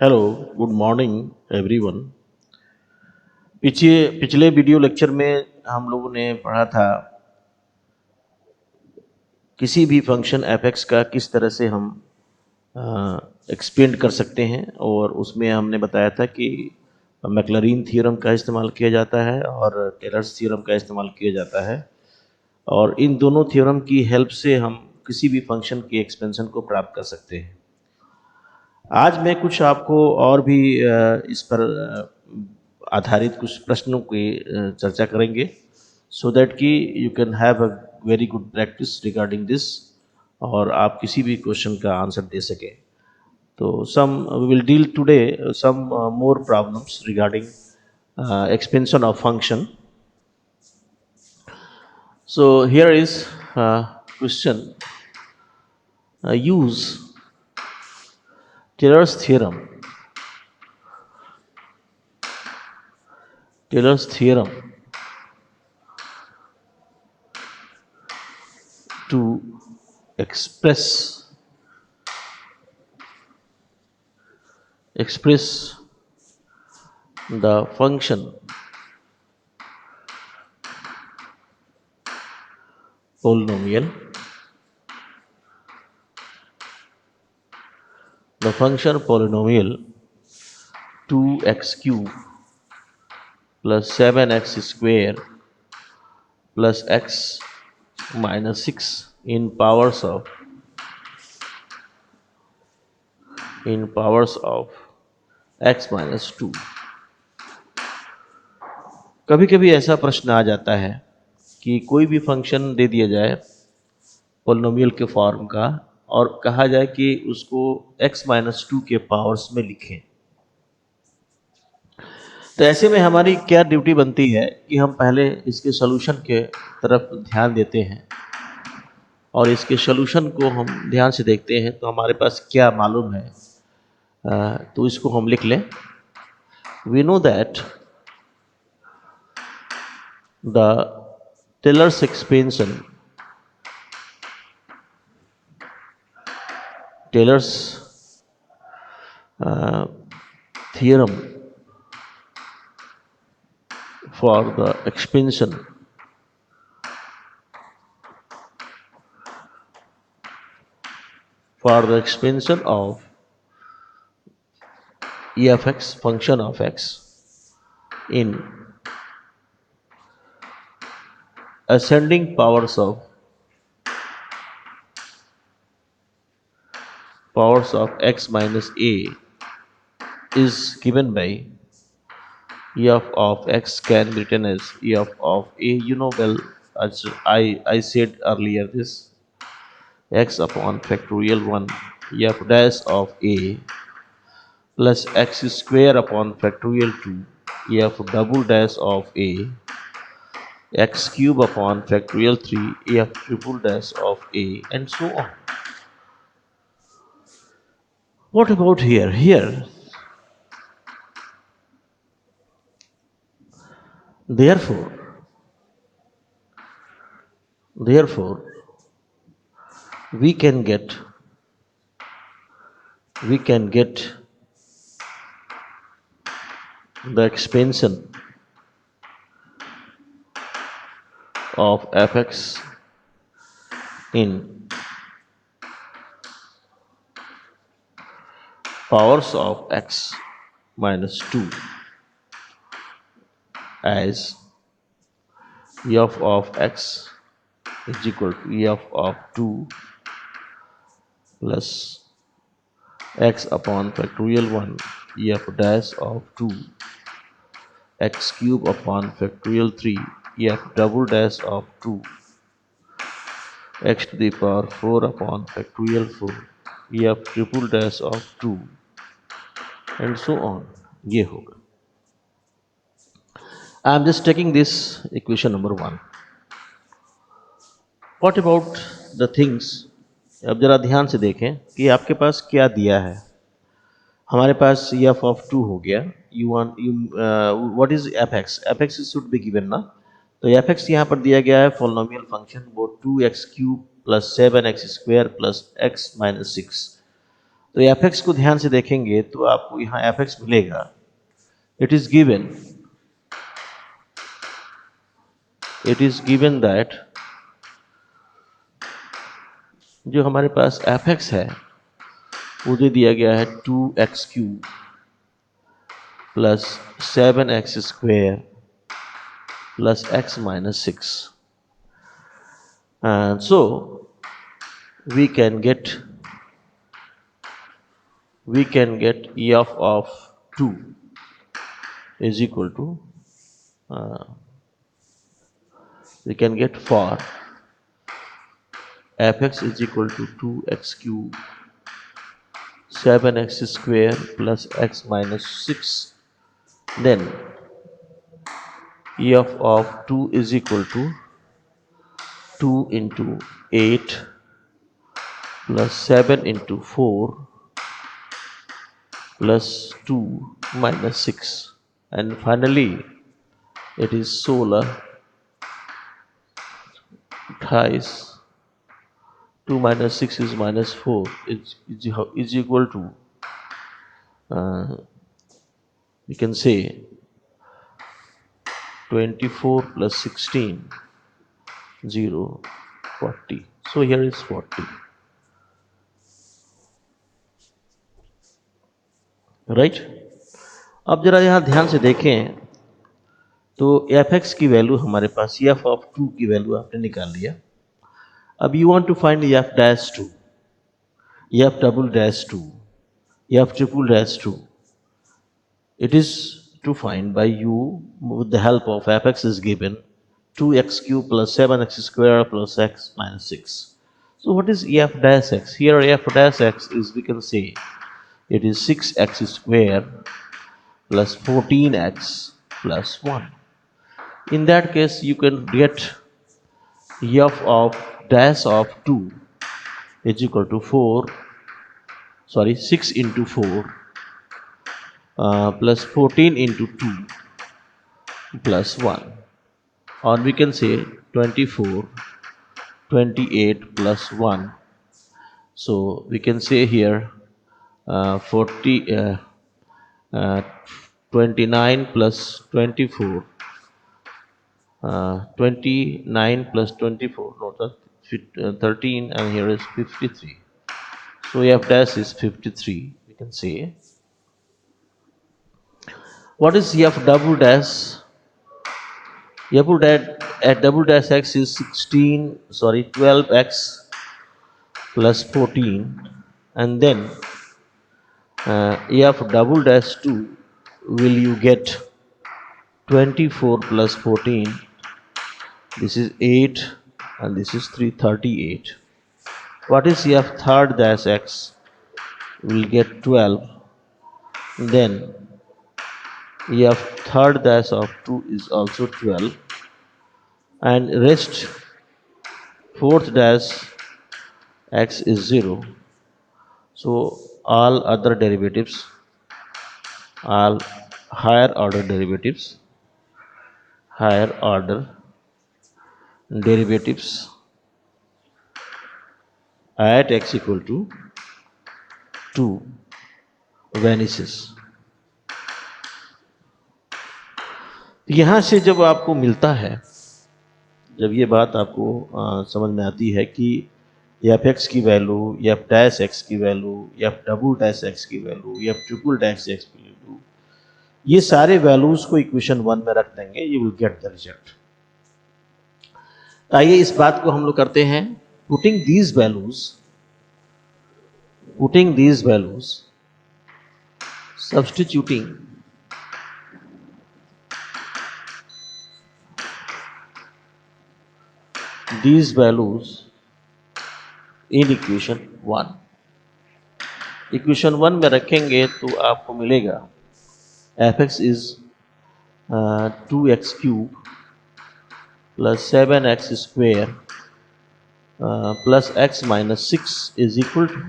Hello, good morning everyone. पिछले पिछले video lecture में हम लोगों ने पढ़ा था किसी भी फंक्शन एफ(x) का किस तरह से हम एक्सपेंड कर सकते हैं, और उसमें हमने बताया था कि मैक्लरीन थ्योरम का इस्तेमाल किया जाता है और टेलर्स थ्योरम का इस्तेमाल किया जाता है, और इन दोनों थ्योरम की हेल्प से हम किसी भी फंक्शन की एक्सपेंशन को प्राप्त कर सकते हैं। आज मैं कुछ आपको और भी इस पर आधारित कुछ प्रश्नों की चर्चा करेंगे, सो दैट कि you can have a very good practice regarding this, और आप किसी भी क्वेश्चन का आंसर दे सकें। तो some we will deal today some more problems regarding expansion of function. So here is question. Use Taylor's theorem. Taylor's theorem to express the function polynomial, the function polynomial 2x cube plus 7x square plus x minus 6 in powers of x minus 2। कभी कभी ऐसा प्रश्न आ जाता है कि कोई भी function दे दिया जाए पोलिनोमियल के फॉर्म का, और कहा जाए कि उसको x माइनस 2 के पावर्स में लिखें। तो ऐसे में हमारी क्या ड्यूटी बनती है कि हम पहले इसके सॉल्यूशन के तरफ ध्यान देते हैं, और इसके सॉल्यूशन को हम ध्यान से देखते हैं तो हमारे पास क्या मालूम है। तो इसको हम लिख लें। We know that the Taylor's expansion Taylor's theorem for the expansion of f(x), function of x, in ascending powers of x minus a is given by f of x can be written as f of a. You know well, as I said earlier, this x upon factorial 1 f dash of a plus x square upon factorial 2 f double dash of a x cube upon factorial 3 f triple dash of a, and so on. What about here? Therefore, therefore, we can get the expansion of f(x) in powers of x minus 2 as f of x is equal to f of 2 plus x upon factorial 1 f dash of 2 x cube upon factorial 3 f double dash of 2 x to the power 4 upon factorial 4 f triple dash of 2, and so on. ये होगा। I am just taking this equation number 1. What about the things? अब जरा ध्यान से देखें कि आपके पास क्या दिया है। हमारे पास f of 2 हो गया। What is f(x)? f(x) should be given ना। तो f(x) यहाँ पर दिया गया है पॉलिनोमियल फंक्शन, वो 2x cube plus 7x square plus x minus 6। तो एफ एक्स को ध्यान से देखेंगे तो आपको यहाँ एफ एक्स मिलेगा। इट इज गिवन दैट जो हमारे पास एफ एक्स है वो दे दिया गया है 2x³ plus 7x² plus x minus 6, and so we can get of 2 is equal to we can get for fx is equal to 2x³ 7x² plus x minus 6. Then of 2 is equal to 2 into 8 plus 7 into 4 plus 2 minus 6, and finally it is solar thrice 2 minus 6 is minus 4 is equal to we can say 24 plus 16 0 40. So here is 40, right? अब जरा यहाँ ध्यान से देखें तो F x की value हमारे पास F of 2 की वैल्यू आपने निकाल लिया। अब you want to find f dash 2, f double dash 2, f triple dash 2. It is to find by you with the help of fx is given 2x³ plus 7x² plus x minus 6. So what is f dash x? Here f dash x is, we can say, it is 6x² plus 14x plus 1. In that case, you can get f of dash of 2 is equal to 6 into 4 plus 14 into 2 plus 1, or we can say 24 28 plus 1. So we can say here 29 plus 24 29 plus 24, no, that's 13, and here is 53. So f dash is 53, we can say. What is f double dash? At double dash x is 12x plus 14, and then f double dash 2 will you get 24 plus 14, this is 8, and this is 338. What is f third dash x? Will get 12, then f third dash of 2 is also 12, and rest fourth dash x is 0. So all other derivatives, all higher order derivatives at x equal to 2 vanishes. यहाँ से जब आपको मिलता है, जब ये बात आपको समझ में आती है कि एफ एक्स की वैल्यू, एफ डैश एक्स की value, f double dash x की value, f triple dash x की वैल्यू, ये सारे वैल्यूज को इक्वेशन 1 में रख देंगे, you will get the result. आइए इस बात को हम लोग करते हैं, putting these values substituting these values in equation 1. Equation 1 में रखेंगे तो आपको मिलेगा f x is 2x³ plus 7x² plus x minus 6 is equal to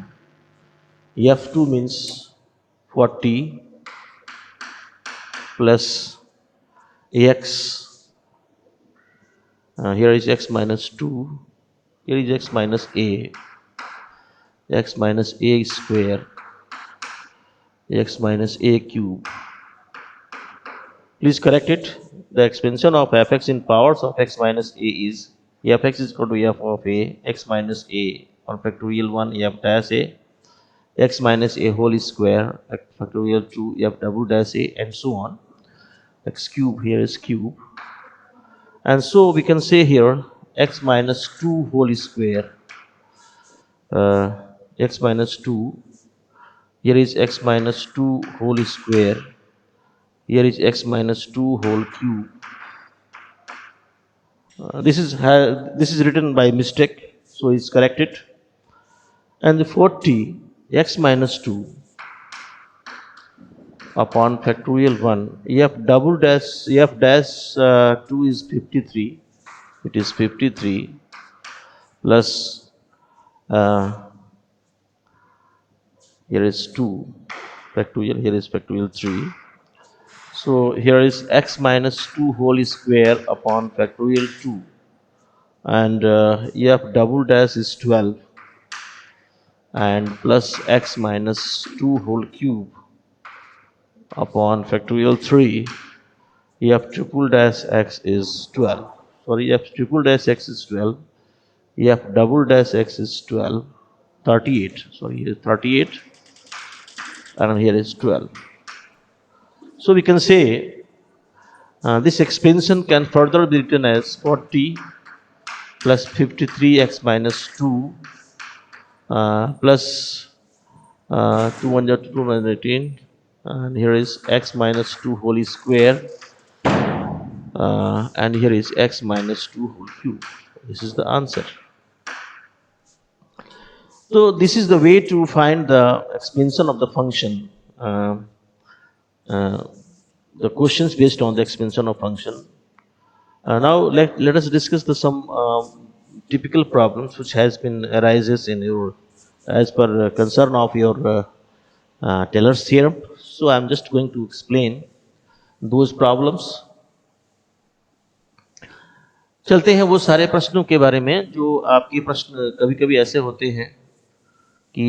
f2 means 40 plus x, here is x minus 2, here is x minus a square x minus a cube. Please correct it. The expansion of fx in powers of x minus a is fx is equal to f of a x minus a on factorial 1 f dash a x minus a whole square factorial 2 f double dash a and so on. X cube here is cube. And so we can say here x minus 2 whole square x minus 2, here is x minus 2 whole square, here is x minus 2 whole cube. This is written by mistake, so it's corrected. And the 40 x minus 2 upon factorial 1 f double dash f dash 2 is 53, it is 53 plus here is 2 factorial, here is factorial 3. So here is x minus 2 whole square upon factorial 2 and f double dash is 12 and plus x minus 2 whole cube upon factorial 3 f triple dash x is 12. Sorry, f triple dash x is 12, f double dash x is 12, 38. Sorry, here is 38 and here is 12. So we can say this expansion can further be written as 40 plus 53x minus 2 plus 218 and here is x minus 2 whole square and here is x minus 2 whole cube. This is the answer. So this is the way to find the expansion of the function. The questions based on the expansion of function. Now let us discuss some typical problems which has been arises in your as per concern of your Taylor's theorem. So I am just going to explain those problems. चलते हैं वो सारे प्रश्नों के बारे में जो आपके प्रश्न कभी-कभी ऐसे होते हैं कि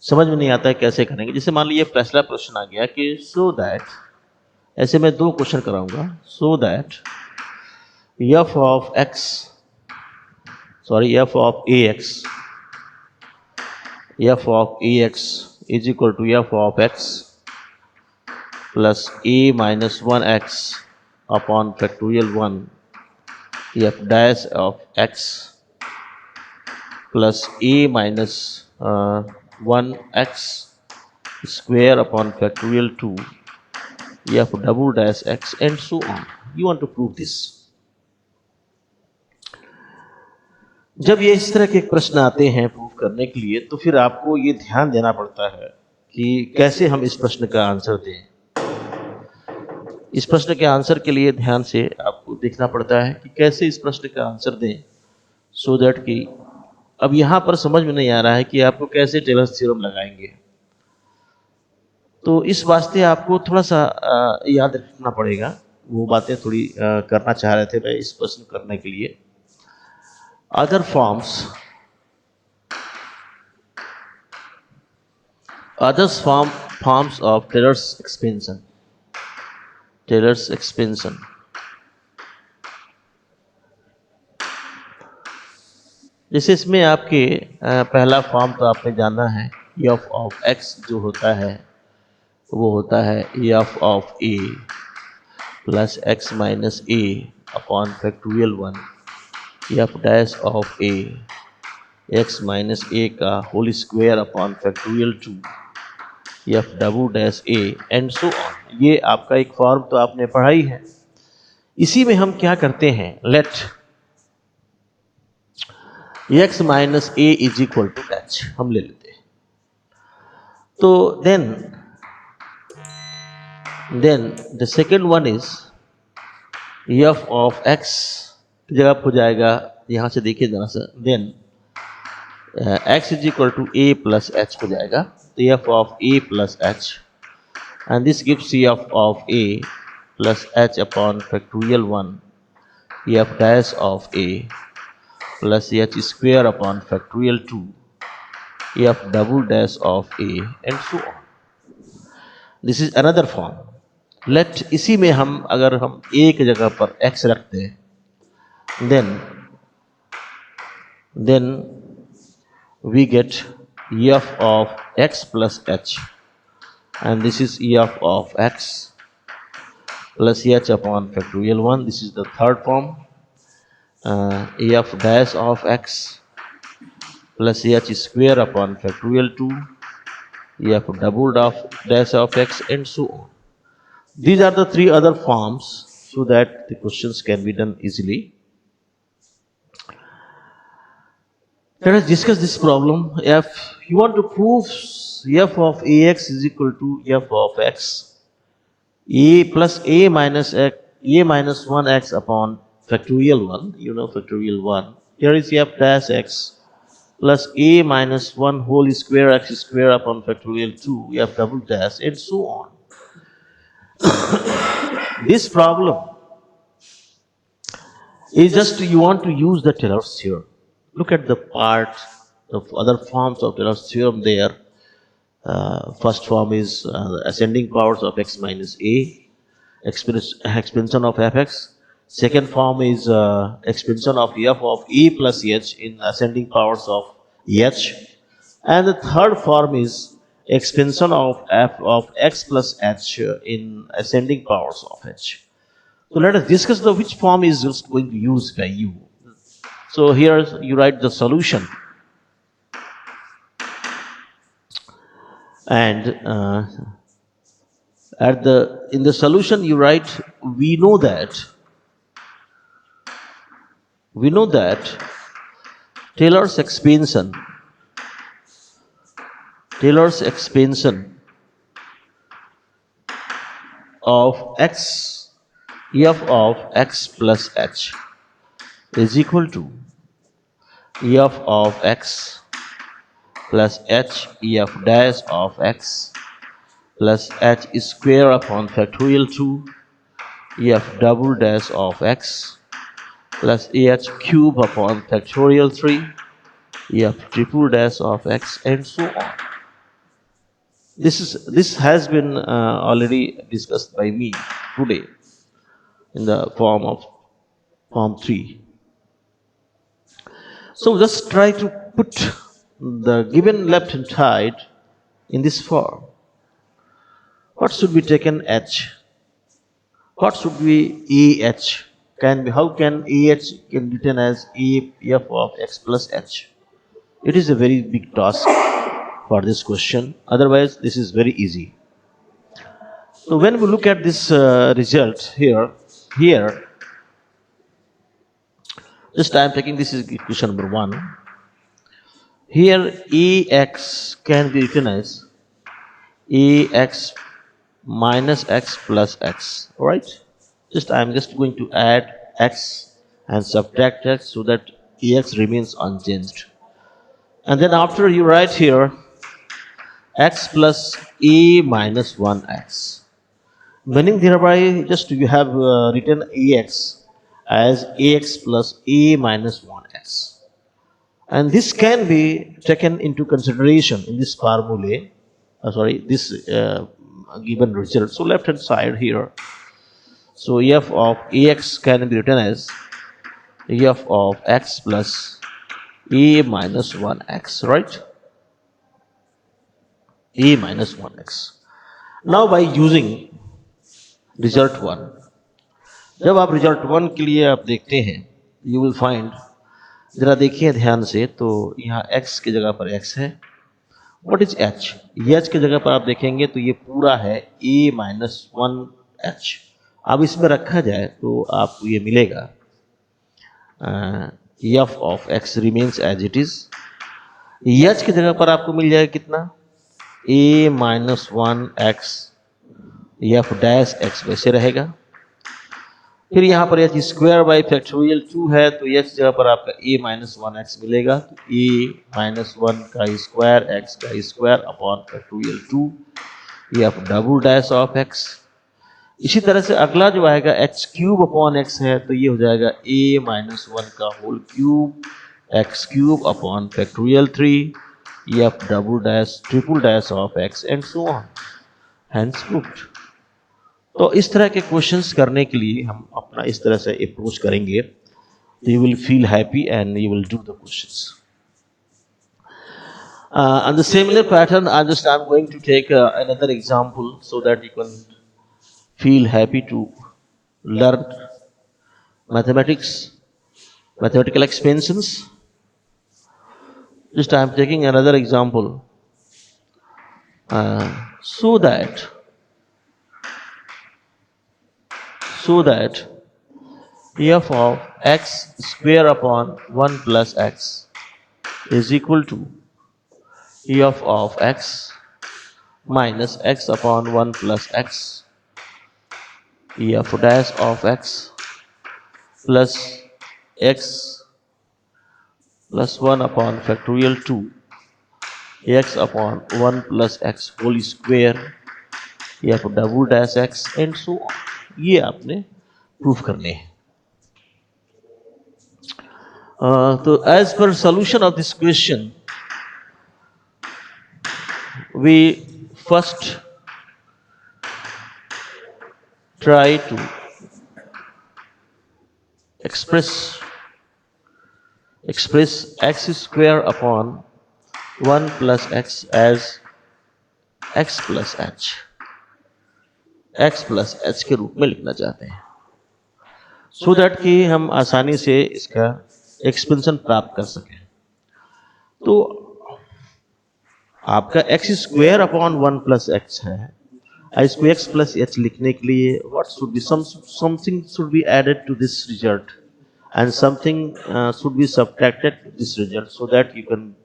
समझ में नहीं आता है कैसे करेंगे. जैसे मान लीजिए पहला प्रश्न आ गया कि सो दैट, ऐसे मैं दो क्वेश्चन कराऊंगा. So that f of x, sorry, f of ax is equal to f of x plus a minus 1x upon factorial 1 f dash of x plus a minus 1x square upon factorial 2 f double dash x and so on. You want to prove this. जब ये इस तरह के प्रश्न आते हैं prove करने के लिए तो फिर आपको ये ध्यान देना पड़ता है कि कैसे हम इस प्रश्न का आंसर दें. इस प्रश्न के आंसर के लिए ध्यान से आपको देखना पड़ता है कि कैसे इस प्रश्न का आंसर दें सो दैट कि अब यहाँ पर समझ में नहीं आ रहा है कि आपको कैसे टेलर्स थ्योरम लगाएंगे. तो इस वास्ते आपको थोड़ा सा याद रखना पड़ेगा. वो बातें थोड़ी करना चाह रहे थे मैं इस प्रश्न करने के लिए. Other forms of Taylor's expansion. जैसे इसमें आपके पहला फॉर्म तो आपने जाना है f of x जो होता है वो होता है f of a plus x minus a upon factorial 1 f dash of a x minus a का whole square upon factorial 2 f double dash a and so on. ये आपका एक फॉर्म तो आपने पढ़ा ही है. इसी में हम क्या करते हैं, let x minus a is equal to h हम ले लेते हैं. तो then the second one is f of x की जगह हो जाएगा, यहां से देखिए जरा सा, then x is equal to a plus h हो जाएगा. तो f of a plus h and this gives f of a plus h upon factorial 1 f dash of a plus h square upon factorial 2 f double dash of a and so on. This is another form. Let इसी में हम अगर हम a की जगह पर x रख दें, then we get f of x plus h, and this is f of x plus h upon factorial 1. This is the third form. F dash of x plus h square upon factorial 2, f double dash of x, and so on. These are the three other forms so that the questions can be done easily. Let us discuss this problem. If you want to prove f of ax is equal to f of x, a plus a minus x, a minus 1x upon factorial 1, you know factorial 1. Here is f dash x plus a minus 1 whole square x square upon factorial 2, f double dash, and so on. This problem is just you want to use the Taylor's theorem. Look at the part of other forms of Taylor's theorem there. First form is ascending powers of x minus a, expansion of fx. Second form is expansion of f of a plus h in ascending powers of h. And the third form is expansion of f of x plus h in ascending powers of h. So let us discuss which form is just going to use by you. So here you write the solution, and in the solution you write we know that Taylor's expansion of x f of x plus h is equal to f of x plus h f dash of x plus h square upon factorial 2 f double dash of x plus h cube upon factorial 3 f triple dash of x, and so on. This has been already discussed by me today in the form of form 3. So just try to put the given left hand side in this form. What should be taken h? What should be ah? How can ah can written as a f of x plus h? It is a very big task for this question. Otherwise, this is very easy. So when we look at this result here, just I am taking this is equation number 1. Here ax can be written as ax minus x plus x. Alright? I am just going to add x and subtract x so that ax remains unchanged. And then after you write here x plus a minus 1x. Meaning thereby just you have written ax as ax plus a minus 1x. And this can be taken into consideration in this formula, this given result. So left hand side here, so f of ax can be written as f of x plus a minus 1x, right? A minus 1x. Now by using result 1, जब आप result 1 के लिए आप देखते हैं, you will find, जरा देखिए ध्यान से, तो यहाँ x की जगह पर x है. What is h? h की जगह पर आप देखेंगे तो ये पूरा है a माइनस 1h. अब इसमें रखा जाए तो आपको ये मिलेगा f of x remains as it is. h की जगह पर आपको मिल जाएगा कितना? a minus 1x f dash x वैसे रहेगा. फिर यहाँ पर h स्क्वायर बाई फैक्टोरियल 2 है, तो h जगह पर आपका a माइनस 1x मिलेगा. तो a माइनस 1 का स्क्वायर x का square upon factorial 2 f double dash of x. इसी तरह से अगला जो आएगा x क्यूब अपॉन x है, तो ये हो जाएगा a माइनस 1 का whole cube x cube upon factorial 3 f double dash triple dash of x and so on, hence proved. तो इस तरह के क्वेश्चंस करने के लिए हम अपना इस तरह से अप्रोच करेंगे, तो you will feel happy and you will do the questions. On the similar pattern, I'm going to take another example so that you can feel happy to learn mathematics, mathematical expansions. Just I'm taking another example so that f of x square upon 1 plus x is equal to f of x minus x upon 1 plus x, f dash of x plus x plus 1 upon factorial 2 x upon 1 plus x whole square, f double dash x and so on. ये आपने proof करने हैं. तो as per solution of this question, we first try to express x square upon 1 plus x as x plus h के रूप में लिखना चाहते हैं, so that कि हम आसानी से इसका एक्सपेंशन प्राप्त कर सकें. तो आपका x square upon 1 plus x है, इसको x प्लस h लिखने के लिए what should be something should be added to this result and something should be subtracted to this result, so that you can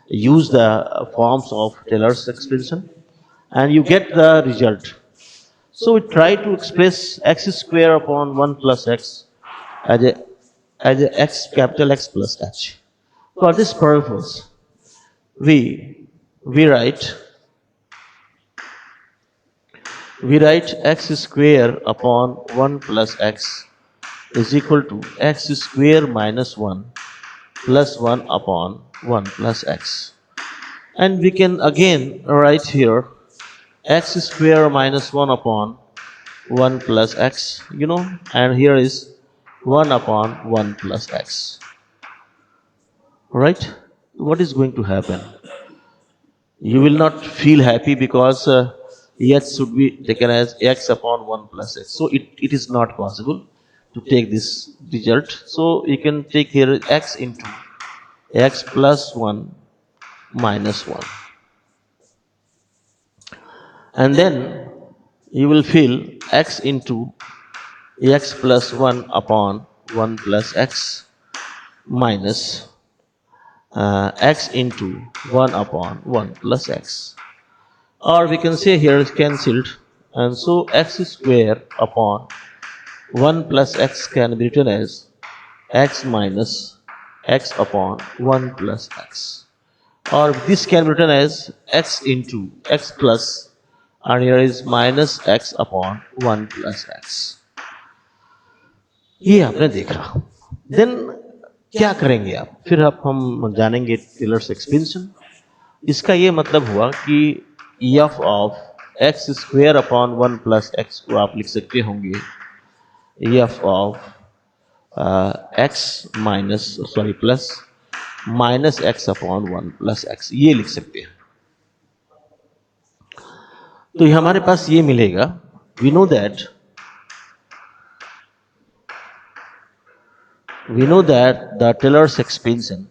use the forms of Taylor's expansion and you get the result. So we try to express x square upon 1 plus x as a x capital X plus h. For this purpose, we write x square upon 1 plus x is equal to x square minus 1 plus 1 upon 1 plus x. And we can again write here x square minus 1 upon 1 plus x, and here is 1 upon 1 plus x. Right? What is going to happen? You will not feel happy because x should be taken as x upon 1 plus x. So it is not possible to take this result. So you can take here x into x plus 1 minus 1. And then you will feel x into x plus 1 upon 1 plus x minus x into 1 upon 1 plus x. Or we can say here is cancelled, and so x square upon 1 plus x can be written as x minus x upon 1 plus x. Or this can be written as x into x plus, and here is minus x upon 1 plus x. ये आपने देखा. Then क्या करेंगे आप? फिर हम जानेंगे tailors expansion. इसका ये मतलब हुआ कि f of x square upon 1 plus x को आप लिख सकते होंगे f of x plus minus x upon 1 plus x, ये लिख सकते हैं. तो हमारे पास ये मिलेगा. We know that the Taylor's expansion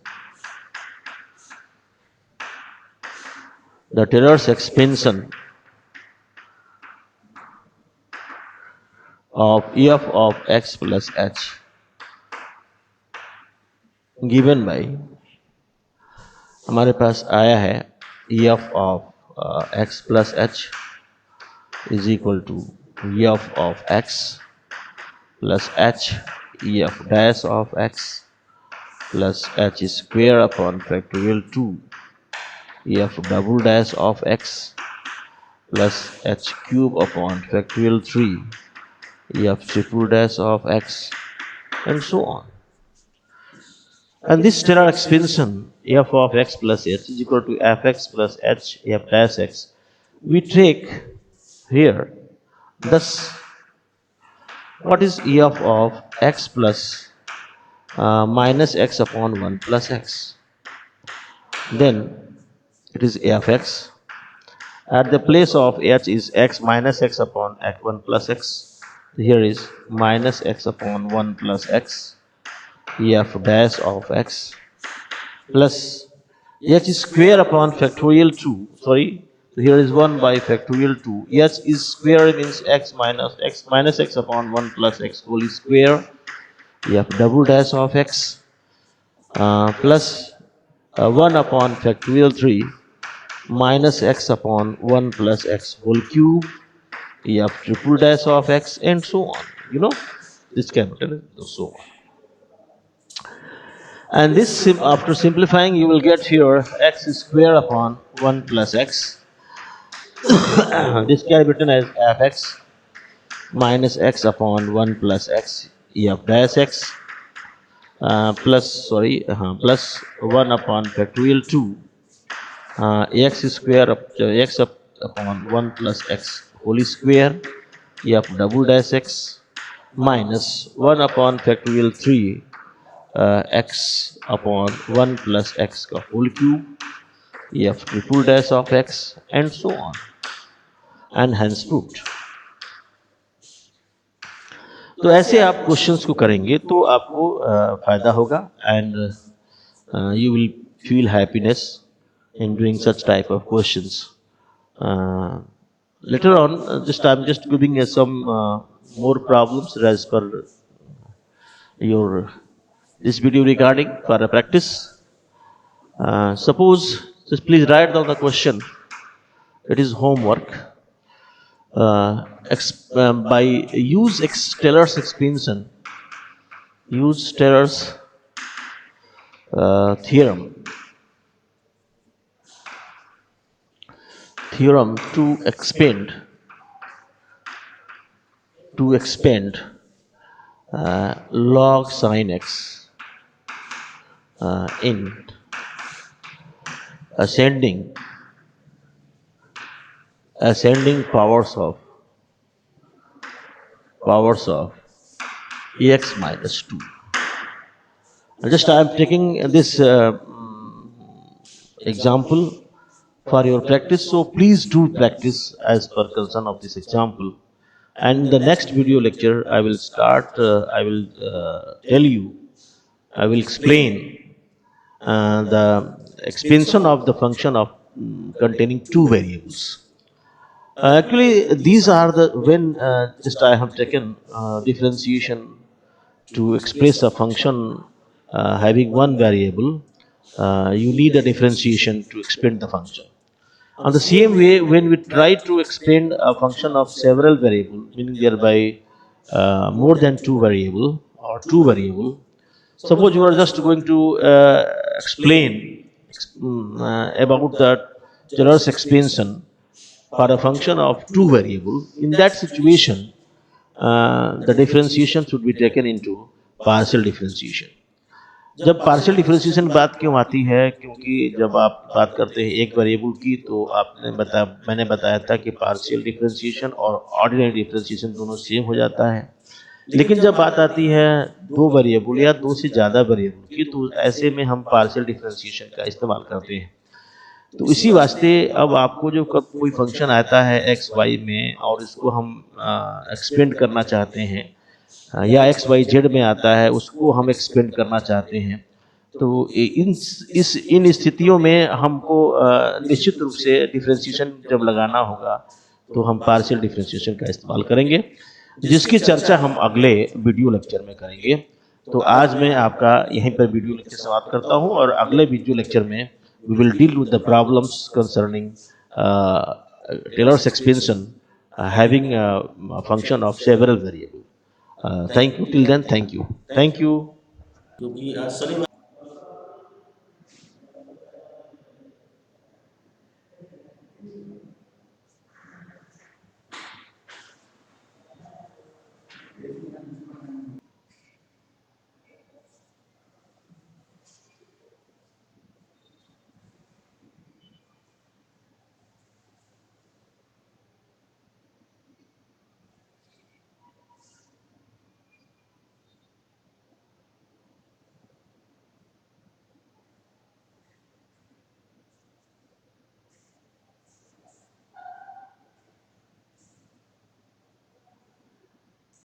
of f of x plus h given by, हमारे पास आया है f of x plus h is equal to f of x plus h f dash of x plus h square upon factorial 2 f double dash of x plus h cube upon factorial 3 f triple dash of x and so on. And this Taylor expansion f of x plus h is equal to fx plus h f dash x. We take here. Thus, what is f of x plus minus x upon 1 plus x? Then it is fx. At the place of h is x minus x upon x1 plus x. Here is minus x upon 1 plus x. F dash of x plus h is square upon factorial 2. Sorry, so here is 1 by factorial 2. h is square means x minus x upon 1 plus x whole square. F double dash of x plus 1 upon factorial 3 minus x upon 1 plus x whole cube. F triple dash of x and so on. You know, this capital so on. And this, after simplifying, you will get here x square upon 1 plus x. This can be written as fx minus x upon 1 plus x f dash x plus 1 upon factorial 2 x square x upon 1 plus x whole square f double dash x minus 1 upon factorial 3 x upon 1 plus x का whole cube f triple dash of x and so on, and hence proved. तो ऐसे आप questions को करेंगे तो आपको फायदा होगा and you will feel happiness in doing such type of questions. Later on, I'm just giving some more problems as per your this video regarding for a practice. Suppose, just please write down the question. It is homework. By use Taylor's expansion, use Taylor's theorem to expand log sin x in ascending powers of ax minus 2. Just I am taking this example for your practice, so please do practice as per concern of this example. And in the next video lecture, I will tell you, I will explain the expansion of the function of containing two variables. Actually, these are the when just I have taken differentiation to express a function having one variable. You need a differentiation to expand the function. On the same way, when we try to expand a function of several variables, meaning thereby more than two variable or two variable, suppose you are just going to explain about the Taylor's expansion for a function of two variable. In that situation, the differentiation should be taken into partial differentiation. जब partial differentiation बात क्यों आती है, क्योंकि जब आप बात करते हैं एक वेरिएबल की तो मैंने बताया था कि पार्शियल डिफरेंशिएशन और ऑर्डिनरी डिफरेंशिएशन दोनों सेम हो जाता है। लेकिन जब बात आती है दो वेरिएबल या दो से ज़्यादा वेरिएबल की, तो ऐसे में हम पार्शियल डिफरेंशिएशन का इस्तेमाल करते हैं। तो इसी वास्ते अब आपको जो कब कोई फंक्शन आता है एक्स वाई में और इसको हम एक्सपेंड करना चाहते हैं, या एक्स वाई जेड में आता है उसको हम एक्सपेंड करना चाहते हैं, तो इन स्थितियों में हमको निश्चित रूप से डिफरेंशिएशन जब लगाना होगा तो हम पार्शियल डिफरेंशिएशन का इस्तेमाल करेंगे, जिसकी चर्चा हम अगले वीडियो लेक्चर में करेंगे। तो आज मैं आपका यहीं पर वीडियो लेक्चर समाप्त करता हूं और अगले वीडियो लेक्चर में we will deal with the problems concerning Taylor's expansion having a function of several variables. Thank you. Till then, thank you. Thank you. क्योंकि सलीम